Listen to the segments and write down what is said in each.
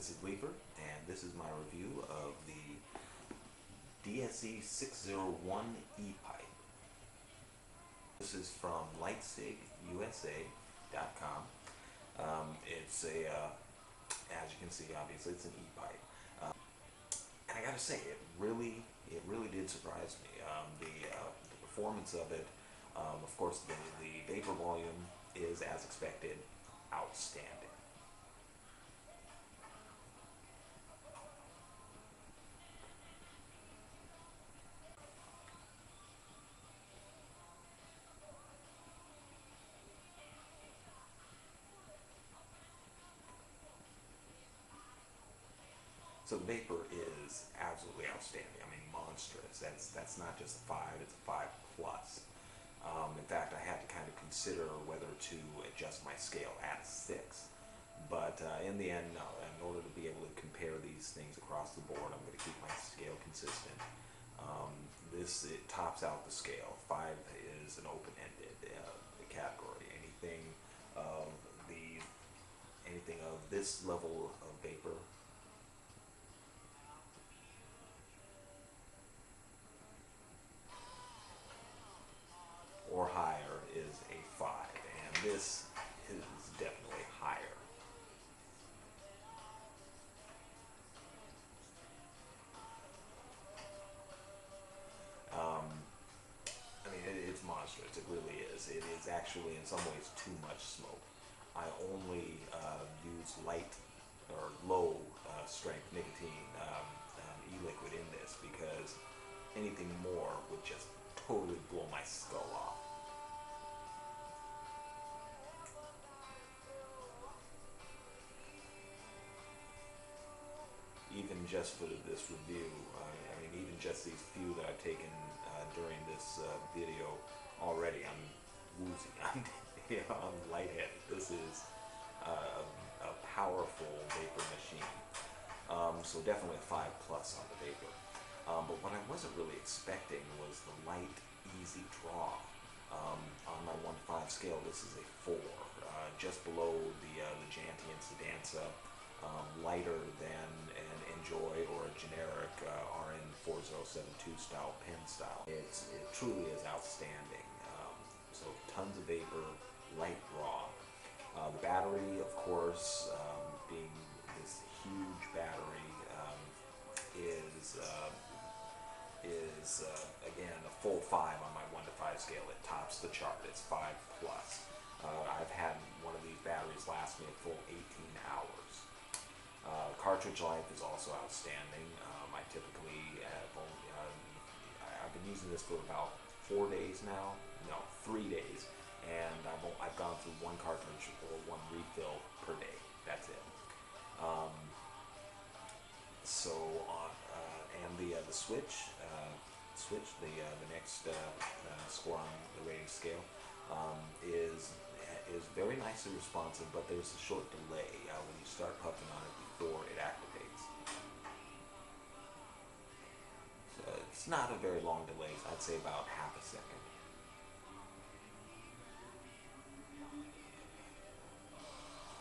This is Leaper, and this is my review of the DSE-601 e-pipe. This is from LitecigUSA.com. It's a, as you can see, obviously it's an e-pipe. And I gotta say, it really did surprise me. The performance of it, of course, the vapor volume is, as expected, outstanding. So the vapor is absolutely outstanding. I mean, monstrous. That's not just a 5, it's a 5 plus. In fact, I had to kind of consider whether to adjust my scale at a 6. But in the end, no. In order to be able to compare these things across the board, I'm going to keep my scale consistent. It tops out the scale. 5 is an open-ended category. Anything of this level of vapor or higher is a 5, and this is definitely higher. I mean, it's monstrous. It really is. It is actually, in some ways, too much smoke. I only use light or low strength nicotine e-liquid in this because anything more would just totally blow my skull off. Even just for this review, I mean, even just these few that I've taken during this video already, I'm woozy. I'm lightheaded. This is a powerful vapor machine. So definitely a 5 plus on the vapor. But what I wasn't really expecting was the light, easy draw. On my 1 to 5 scale, this is a 4, just below the Janty and Sedanza, lighter than an Enjoy or a generic RN4072 style pen style. It truly is outstanding. So tons of vapor, light draw. The battery, of course, being this huge battery, is again a full 5 on my 1 to 5 scale. It tops the chart. It's 5 plus. I've had one of these batteries last me a full 18 hours. Cartridge life is also outstanding. I typically I've been using this for about 4 days now. No, 3 days, and I've gone through 1 cartridge or 1 refill per day. That's it. And the switch, the next score on the rating scale is very nicely responsive, but there's a short delay when you start puffing on it before it activates. So it's not a very long delay. I'd say about half a second.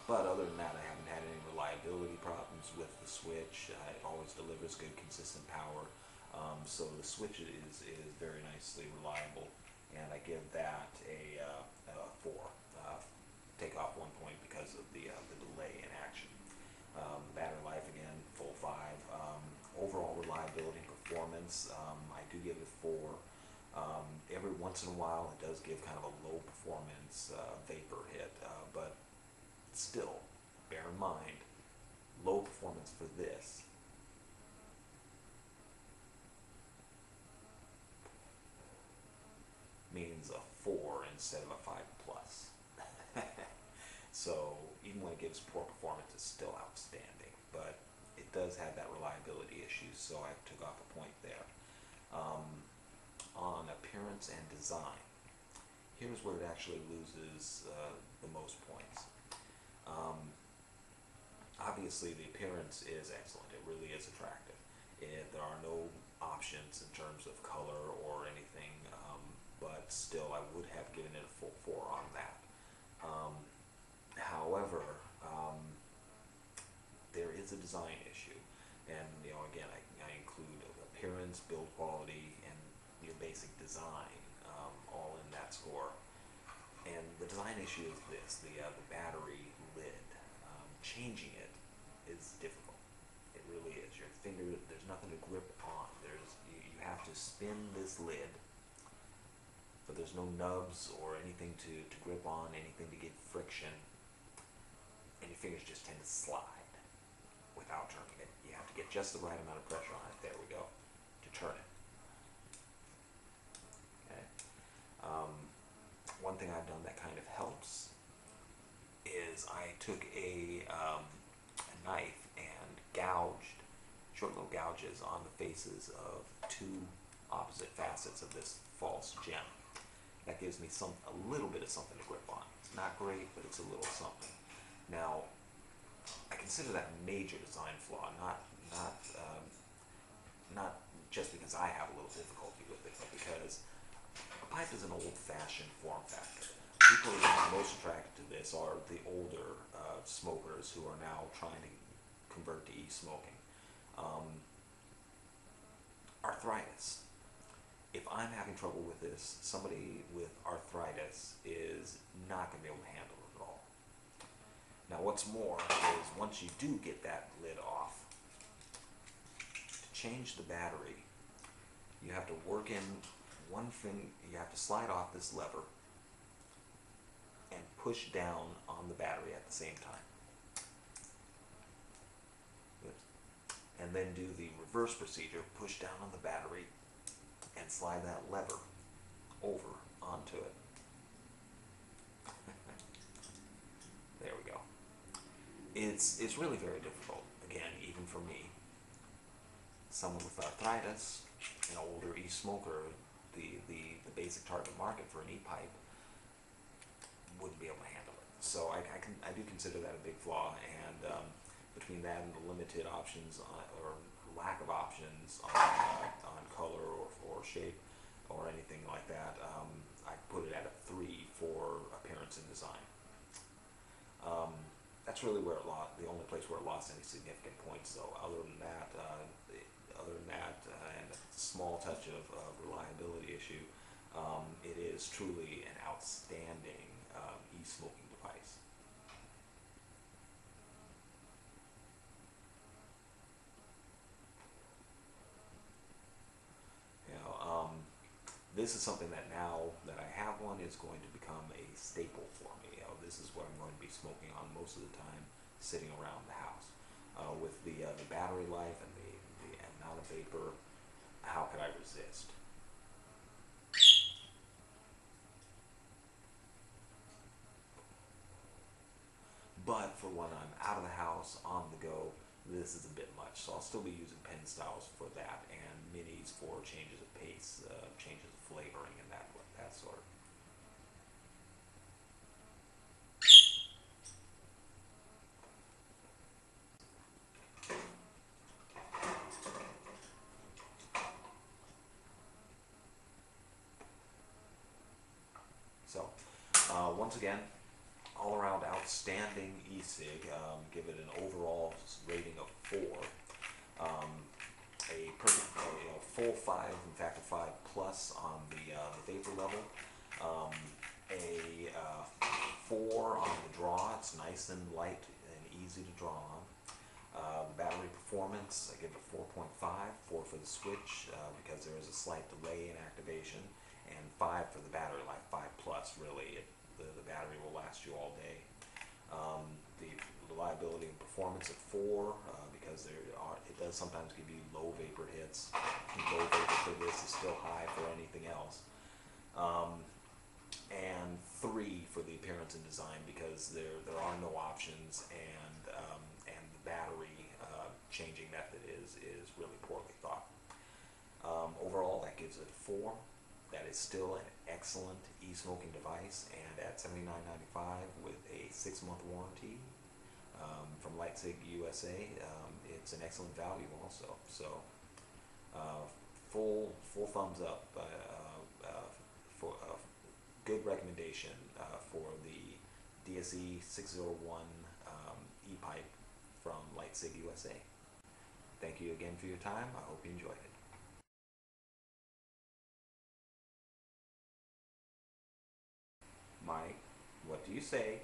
But other than that, I haven't had any reliability problems with the switch. It always delivers good, consistent power. So the switch is very nicely reliable, and I give that a 4. Take off 1 point because of the delay in action. Battery life, again, full 5. Overall reliability and performance, I do give it 4. Every once in a while, it does give kind of a low performance vapor hit, but still, bear in mind, low performance for this means a 4 instead of a 5 plus. So even when it gives poor performance, it's still outstanding, but it does have that reliability issue, so I took off a point there. On appearance and design, here's where it actually loses the most points. Obviously, the appearance is excellent. It really is attractive. There are no options in terms of color or anything, but still, I would have given it a full 4 on that. However, there is a design issue. And again, I include appearance, build quality, and your basic design, all in that score. And the design issue is this: the battery lid. Changing it is difficult. It really is. Your finger, there's nothing to grip on. You have to spin this lid, but there's no nubs or anything to grip on, anything to get friction, and your fingers just tend to slide without turning it. You have to get just the right amount of pressure on it, there we go, to turn it. Okay. One thing I've done that kind of helps is I took a knife and gouged short little gouges on the faces of two opposite facets of this false gem. That gives me a little bit of something to grip on. It's not great, but it's a little something. Now, I consider that a major design flaw, not just because I have a little difficulty with it, but because a pipe is an old-fashioned form factor. People who are most attracted to this are the older smokers who are now trying to convert to e-smoking. Arthritis. If I'm having trouble with this, somebody with arthritis is not going to be able to handle it at all. Now what's more is once you do get that lid off, to change the battery, you have to work in one thing, you have to slide off this lever and push down on the battery at the same time. And then do the reverse procedure, push down on the battery and slide that lever over onto it. There we go. It's really very difficult, again, even for me. Someone with arthritis, an older e-smoker, the basic target market for an e-pipe wouldn't be able to handle it. So I do consider that a big flaw, and between that and the limited options or lack of options on color or shape or anything like that, I put it at a 3 for appearance and design. That's really where the only place where it lost any significant points, though. Other than that, and a small touch of reliability issue, it is truly an outstanding e-smoking device. This is something that now that I have one is going to become a staple for me. This is what I'm going to be smoking on most of the time, sitting around the house. With the battery life and the amount of vapor, how could I resist? But for when I'm out of the house, on the go, this is a bit much. So I'll still be using pen styles for that, and minis for changes of pace, changes of flavoring, and that sort. So, once again, all around outstanding e-cig. Give it an overall rating of 4. A perfect, full 5, in fact a 5 plus on the vapor level. A 4 on the draw. It's nice and light and easy to draw on. Battery performance, I give it a 4.5, 4 for the switch because there is a slight delay in activation, and 5 for the battery life, 5 plus really. The battery will last you all day. The reliability and performance at 4 because it does sometimes give you low vapor hits. Low vapor for this is still high for anything else. And 3 for the appearance and design because there are no options, and the battery changing method is really poorly thought. Overall, that gives it a 4. That is still an excellent e-smoking device, and at $79.95 with a 6-month warranty from LitecigUSA, it's an excellent value also. So full thumbs up for good recommendation for the DSE-601 e-pipe from LitecigUSA. Thank you again for your time. I hope you enjoyed it. Mike, what do you say